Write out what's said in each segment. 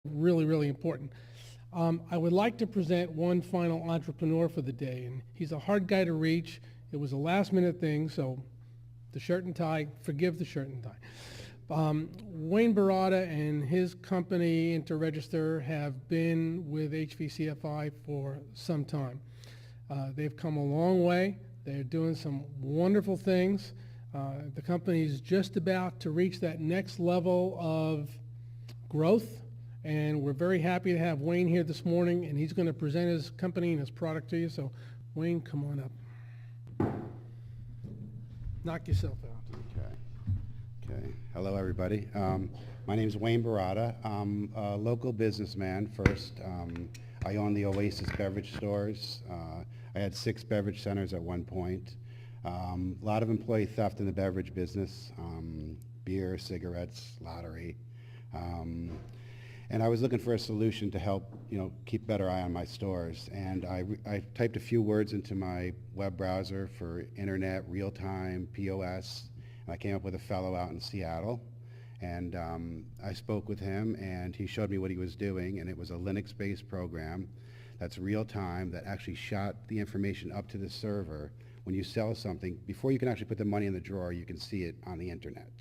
really, really important. I would like to present one final entrepreneur for the day, and he's a hard guy to reach. It was a last-minute thing, so the shirt and tie, forgive the shirt and tie. Wayne Berada and his company, Interregister, have been with HVCFI for some time. They've come a long way. They're doing some wonderful things. The company is just about to reach that next level of growth, and we're very happy to have Wayne here this morning, and he's going to present his company and his product to you. So, Wayne, come on up. Knock yourself out. Okay. Hello, everybody. My name is Wayne Berada. I'm a local businessman first. I own the Oasis beverage stores. I had 6 beverage centers at one point. A lot of employee theft in the beverage business, beer, cigarettes, lottery. And I was looking for a solution to help, keep better eye on my stores. And I typed a few words into my web browser for internet, real-time, POS, and I came up with a fellow out in Seattle. And I spoke with him, and he showed me what he was doing, and it was a Linux-based program that's real-time that actually shot the information up to the server. When you sell something, before you can actually put the money in the drawer, you can see it on the internet.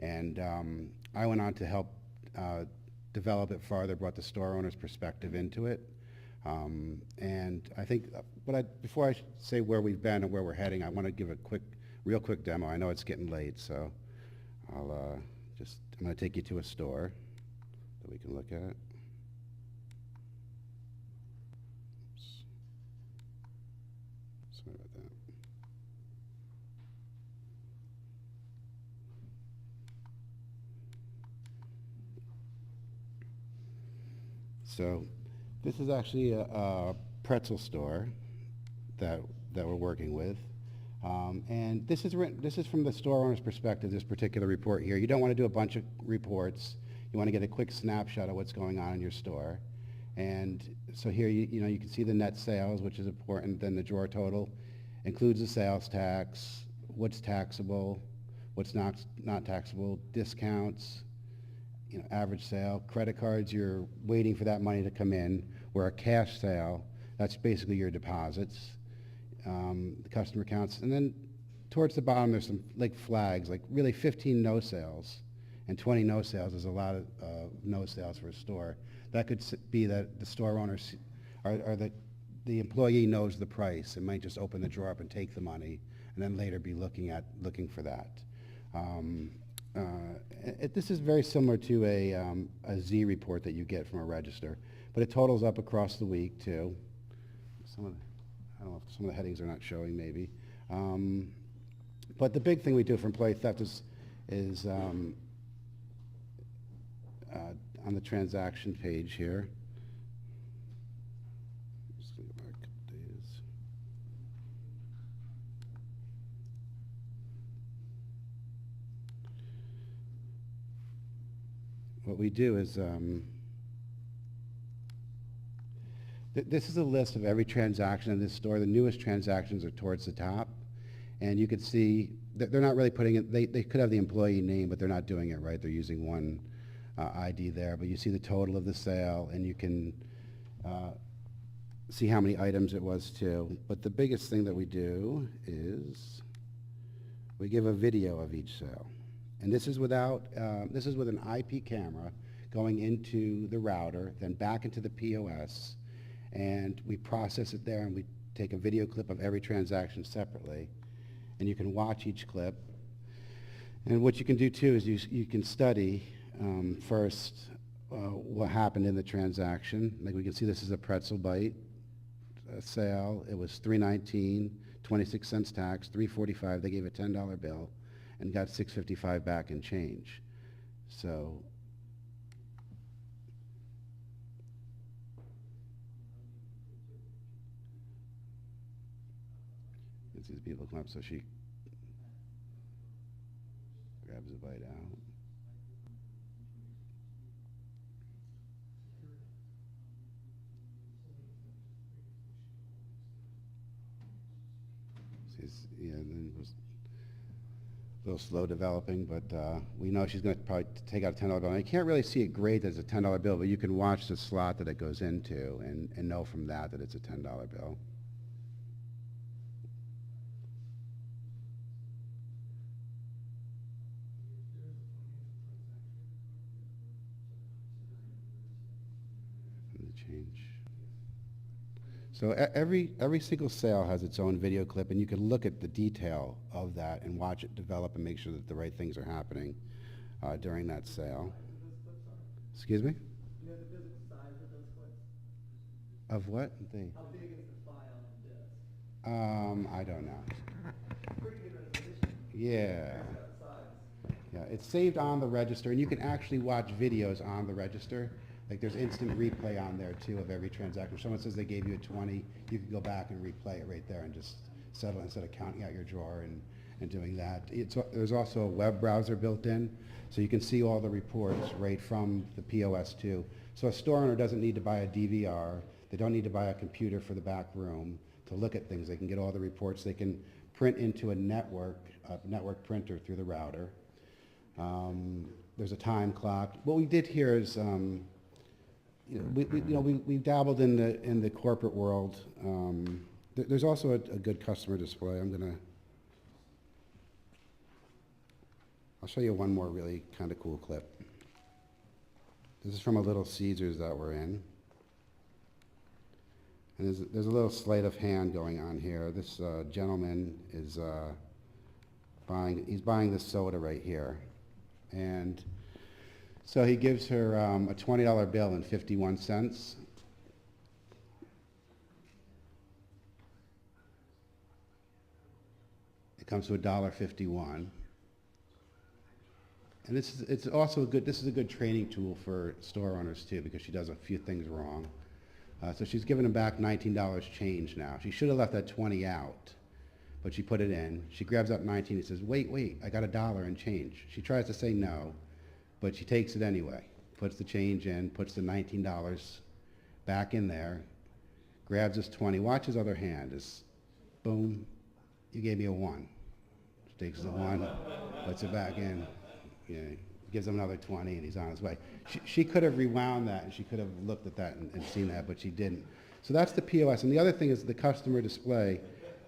And I went on to help develop it farther, brought the store owner's perspective into it. And I think, before I say where we've been and where we're heading, I want to give a real quick demo. I know it's getting late, so I'm going to take you to a store that we can look at. Oops. Sorry about that. So this is actually a pretzel store that we're working with. And this is from the store owner's perspective, this particular report here. You don't want to do a bunch of reports. You want to get a quick snapshot of what's going on in your store. And so here, you can see the net sales, which is important. Then the drawer total includes the sales tax, what's taxable, what's not taxable, discounts, average sale. Credit cards, you're waiting for that money to come in, where a cash sale, that's basically your deposits. The customer counts, and then towards the bottom there's some flags, really 15 no sales, and 20 no sales is a lot of no sales for a store. That could be that the store owner or the employee knows the price and might just open the drawer up and take the money, and then later be looking for that. This is very similar to a Z report that you get from a register, but it totals up across the week too. I don't know if some of the headings are not showing, maybe. But the big thing we do for employee theft is on the transaction page here. Just going to go back a couple days. What we do is this is a list of every transaction in this store. The newest transactions are towards the top. And you can see that they're not really putting it, they could have the employee name, but they're not doing it right. They're using one ID there. But you see the total of the sale, and you can see how many items it was too. But the biggest thing that we do is we give a video of each sale. And this is with an IP camera going into the router, then back into the POS. And we process it there, and we take a video clip of every transaction separately, and you can watch each clip. And what you can do too is you can study first what happened in the transaction. Like we can see, this is a pretzel bite sale. It was $3.19, 26 cents tax, $3.45. They gave a $10 bill, and got $6.55 back in change. So. These people come up, so she grabs a bite out. And then little slow developing, but we know she's going to probably take out a $10 bill. And you can't really see it graded as a $10 bill, but you can watch the slot that it goes into and know from that that it's a $10 bill. And the change. So every single sale has its own video clip, and you can look at the detail of that and watch it develop and make sure that the right things are happening during that sale. Excuse me? Do you know the physical size of those clips? Of what? How big is the file and disc? I don't know. Pretty good resolution. Yeah. Size. Yeah, it's saved on the register, and you can actually watch videos on the register. Like there's instant replay on there too of every transaction. If someone says they gave you a 20, you can go back and replay it right there and just settle instead of counting out your drawer and doing that. There's also a web browser built in, so you can see all the reports right from the POS too. So a store owner doesn't need to buy a DVR. They don't need to buy a computer for the back room to look at things. They can get all the reports. They can print into a network printer through the router. There's a time clock. What we did here is, we dabbled in the corporate world. There's also a good customer display. I'll show you one more really kind of cool clip. This is from a Little Caesars that we're in. And there's a little sleight of hand going on here. This gentleman is buying this soda right here. And so he gives her a $20 bill and 51 cents. It comes to $1.51. And this is a good training tool for store owners too, because she does a few things wrong. So she's giving him back $19 change now. She should have left that 20 out, but she put it in. She grabs up 19 and says, wait, I got $1 and change. She tries to say no, but she takes it anyway, puts the change in, puts the $19 back in there, grabs his 20, watch his other hand, is boom, you gave me a 1. She takes the 1, puts it back in, gives him another 20, and he's on his way. She could have rewound that, and she could have looked at that and seen that, but she didn't. So that's the POS. And the other thing is the customer display.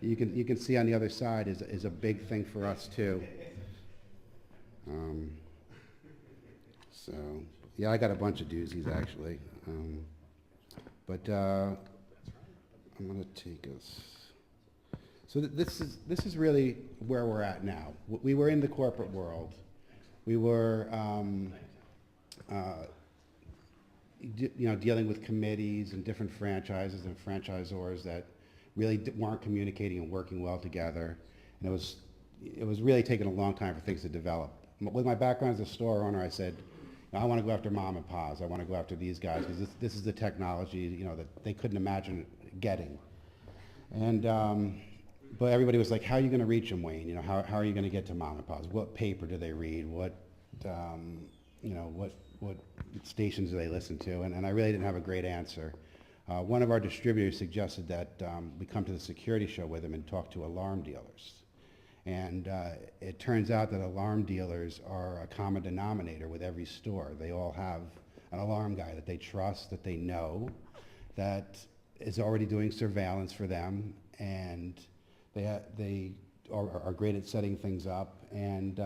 You can see on the other side is a big thing for us too. So yeah, I got a bunch of doozies actually. But I'm going to take us. So this is really where we're at now. We were in the corporate world. We were, dealing with committees and different franchises and franchisors that really weren't communicating and working well together. And it was really taking a long time for things to develop. With my background as a store owner, I said, I want to go after mom and pops. I want to go after these guys because this is the technology, that they couldn't imagine getting. And but everybody was like, how are you going to reach them, Wayne? How are you going to get to mom and pops? What paper do they read? What stations do they listen to? And I really didn't have a great answer. One of our distributors suggested that we come to the security show with them and talk to alarm dealers. And it turns out that alarm dealers are a common denominator with every store. They all have an alarm guy that they trust, that they know, that is already doing surveillance for them, and they are great at setting things up. And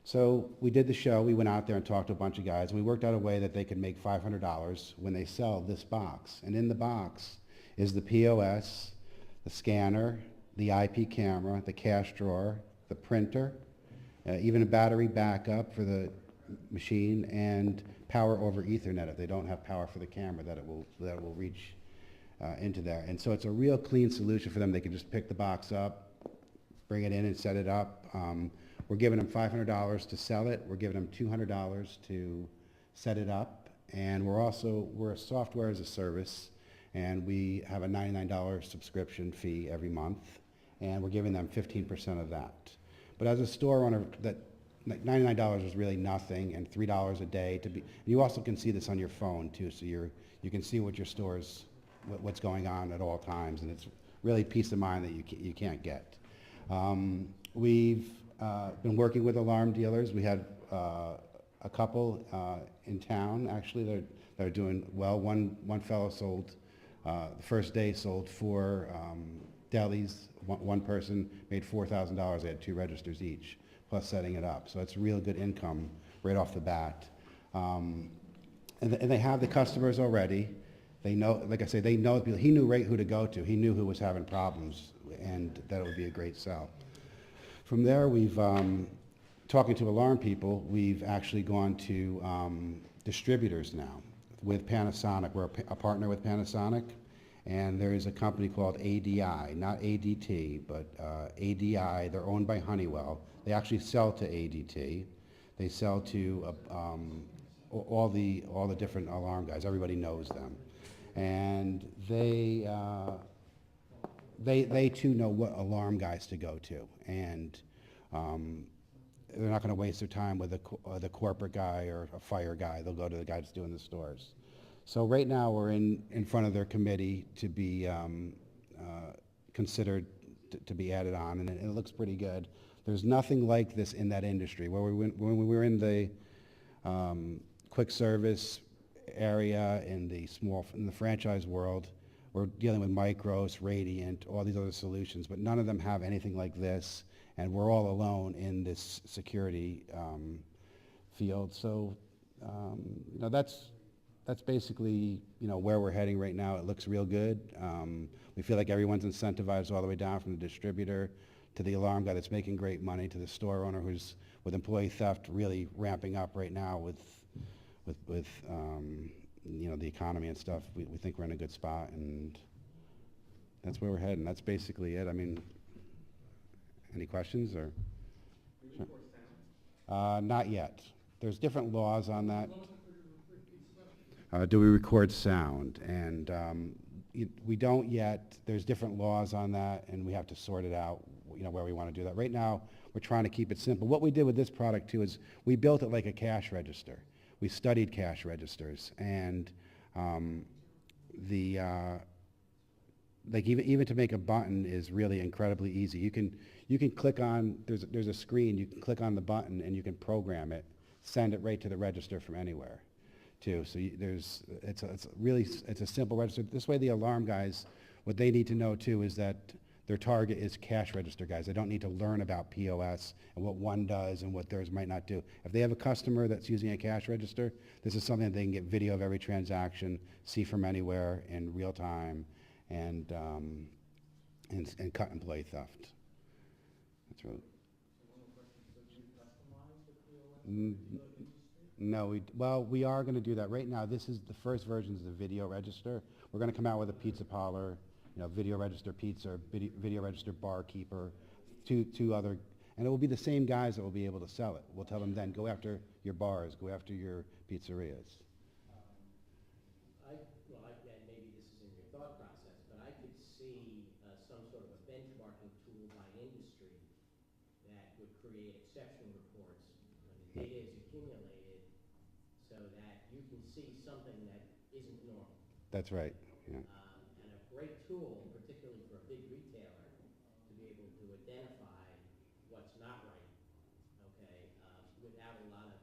so we did the show. We went out there and talked to a bunch of guys. We worked out a way that they could make $500 when they sell this box. And in the box is the POS, the scanner, the IP camera, the cash drawer, the printer, even a battery backup for the machine, and power over Ethernet if they don't have power for the camera that it will reach into there. And so it's a real clean solution for them. They can just pick the box up, bring it in and set it up. We're giving them $500 to sell it. We're giving them $200 to set it up. And we're a software as a service, and we have a $99 subscription fee every month, and we're giving them 15% of that. But as a store owner, that $99 is really nothing, and $3 a day to be. You also can see this on your phone too, so you can see what your store's, what's going on at all times, and it's really peace of mind that you can't get. We've been working with alarm dealers. We had a couple in town, actually, that are doing well. One fellow sold, the first day sold 4 delis. One person made $4,000. They had 2 registers each, plus setting it up. So it's real good income right off the bat. And they have the customers already. They know, like I say, they know people. He knew right who to go to. He knew who was having problems, and that it would be a great sell. From there, we've, talking to alarm people, we've actually gone to distributors now with Panasonic. We're a partner with Panasonic, and there is a company called ADI, not ADT, but ADI. They're owned by Honeywell. They actually sell to ADT. They sell to all the different alarm guys. Everybody knows them, and they too know what alarm guys to go to, and they're not going to waste their time with the corporate guy or a fire guy. They'll go to the guy that's doing the stores. So right now we're in front of their committee to be considered to be added on, and it looks pretty good. There's nothing like this in that industry. When we were in the quick service area in the franchise world, we're dealing with Micros, Radiant, all these other solutions, but none of them have anything like this, and we're all alone in this security field. So, you know, that's basically, you know, where we're heading right now. It looks real good. We feel like everyone's incentivized all the way down from the distributor to the alarm guy that's making great money, to the store owner who's with employee theft really ramping up right now with you know, the economy and stuff. We think we're in a good spot, and that's where we're heading. That's basically it. I mean, any questions or? Not yet. There's different laws on that. Do we record sound? And we don't yet. There's different laws on that, and we have to sort it out, you know, where we want to do that. Right now, we're trying to keep it simple. What we did with this product, too, is we built it like a cash register. We studied cash registers, and like even to make a button is really incredibly easy. You can click on, there's a screen, you can click on the button and you can program it, send it right to the register from anywhere, too. So it's a simple register. This way the alarm guys, what they need to know too is that their target is cash register guys. They don't need to learn about POS and what one does and what theirs might not do. If they have a customer that's using a cash register, this is something that they can get video of every transaction, see from anywhere in real time, and cut employee theft. That's really. No, we are going to do that. Right now, this is the first version is the video register. We're going to come out with a pizza parlor, you know, video register pizza, video register barkeeper, two other, and it will be the same guys that will be able to sell it. We'll tell them then, go after your bars, go after your pizzerias. And maybe this is in your thought process, but I could see some sort of a benchmarking tool by industry that would create exception reports when the data is accumulated so that you can see something that isn't normal. That's right. Yeah. And a great tool, particularly for a big retailer, to be able to identify what's not right, okay, without a lot of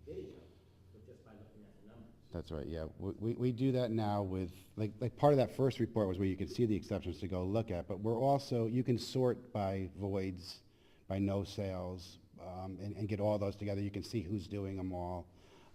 video, but just by looking at the numbers. That's right, yeah. We do that now with, like part of that first report was where you can see the exceptions to go look at, but we're also, you can sort by voids, by no sales, and get all those together. You can see who's doing them all.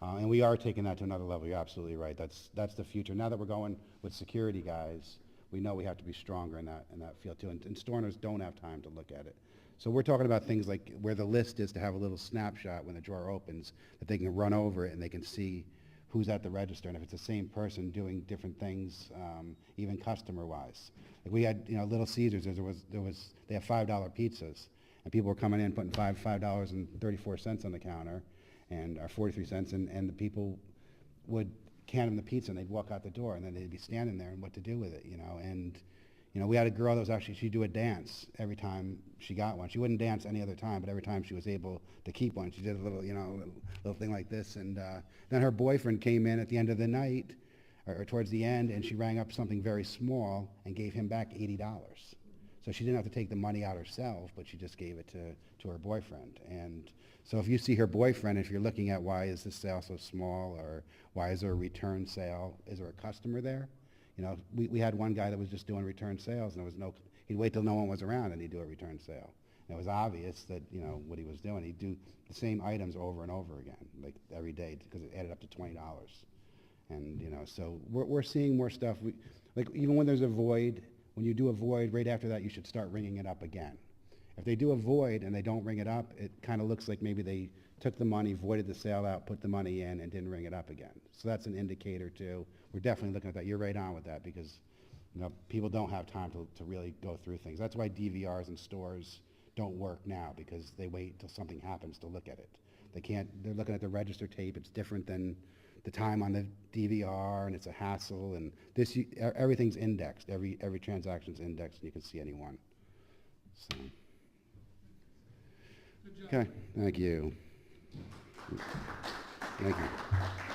And we are taking that to another level. You're absolutely right. That's the future. Now that we're going with security guys, we know we have to be stronger in that field too. And store owners don't have time to look at it. So we're talking about things like where the list is to have a little snapshot when the drawer opens, that they can run over it and they can see who's at the register, and if it's the same person doing different things, even customer-wise. Like we had, you know, Little Caesars. They have $5 pizzas, and people were coming in putting $5.34 on the counter, and or 43 cents, and the people would can them the pizza, and they'd walk out the door, and then they'd be standing there and what to do with it, you know. And you know, we had a girl that was actually, she'd do a dance every time she got one. She wouldn't dance any other time, but every time she was able to keep one, she did a little, you know, little thing like this. And then her boyfriend came in at the end of the night, or towards the end, and she rang up something very small and gave him back $80. So she didn't have to take the money out herself, but she just gave it to her boyfriend. And so if you see her boyfriend, if you're looking at why is this sale so small, or why is there a return sale, is there a customer there? You know, we had one guy that was just doing return sales, and there was no, he'd wait till no one was around and he'd do a return sale. And it was obvious that, you know, what he was doing. He'd do the same items over and over again, like every day, because it added up to $20. And, you know, so we're seeing more stuff. Like even when there's a void, when you do a void, right after that you should start ringing it up again. If they do a void and they don't ring it up, it kind of looks like maybe they took the money, voided the sale out, put the money in, and didn't ring it up again. So that's an indicator too. We're definitely looking at that. You're right on with that, because, you know, people don't have time to really go through things. That's why DVRs in stores don't work now, because they wait till something happens to look at it. They can't, they're looking at the register tape. It's different than the time on the DVR, and it's a hassle, and this, everything's indexed. Every transaction's indexed, and you can see any one. So. Good job. Okay, thank you. Thank you.